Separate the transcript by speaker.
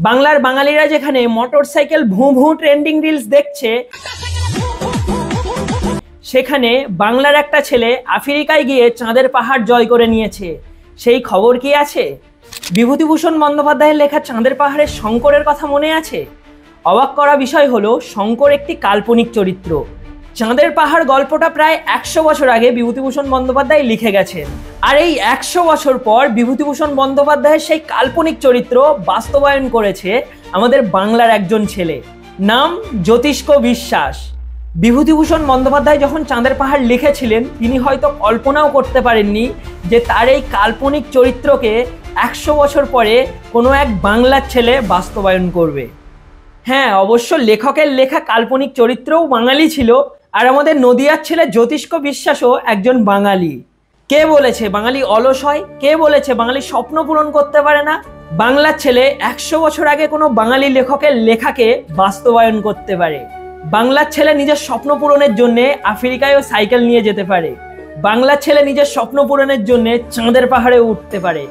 Speaker 1: বাংলার বাঙালিরা যেখানে মোটরসাইকেল ভুঁ ভুঁ ট্রেন্ডিং রিলস দেখছে, সেখানে বাংলার একটা ছেলে আফ্রিকায় গিয়ে চাঁদের পাহাড় জয় করে নিয়েছে। সেই খবর কি আছে? বিভূতিভূষণ বন্দ্যোপাধ্যায়ের লেখা চাঁদের পাহাড়ের শঙ্করের কথা মনে আছে? অবাক করা বিষয় হলো, শঙ্কর একটি কাল্পনিক চরিত্র। চাঁদের পাহাড় গল্পটা প্রায় 100 বছর আগে বিভূতিভূষণ বন্দ্যোপাধ্যায় লিখে গেছেন, আর এই 100 বছর পর বিভূতিভূষণ বন্দ্যোপাধ্যায়ের সেই কাল্পনিক চরিত্র বাস্তবায়ন করেছে আমাদের বাংলার একজন ছেলে, নাম জ্যোতিষ্ক বিশ্বাস। বিভূতিভূষণ বন্দ্যোপাধ্যায় যখন চাঁদের পাহাড় লিখেছিলেন, তিনি হয়তো কল্পনাও করতে পারেননি যে তার এই কাল্পনিক চরিত্রকে 100 বছর পরে কোনো এক বাংলার ছেলে বাস্তবায়ন করবে। হ্যাঁ, অবশ্য লেখকের লেখা কাল্পনিক চরিত্রও বাঙালি ছিল, আর আমাদের নদিয়ার ছেলে জ্যোতিষ্ক বিশ্বাসও একজন বাঙালি। কে বলেছে বাঙালি অলস হয়? কে বলেছে বাঙালি স্বপ্ন পূরণ করতে পারে না? বাংলার ছেলে 100 বছর আগে কোনো বাঙালি লেখকের লেখাকে বাস্তবায়ন করতে পারে। বাংলার ছেলে নিজের স্বপ্ন পূরণের জন্য আফ্রিকায় সাইকেল নিয়ে যেতে পারে। বাংলার ছেলে নিজের স্বপ্ন পূরণের জন্য চাঁদের পাহাড়ে উঠতে পারে।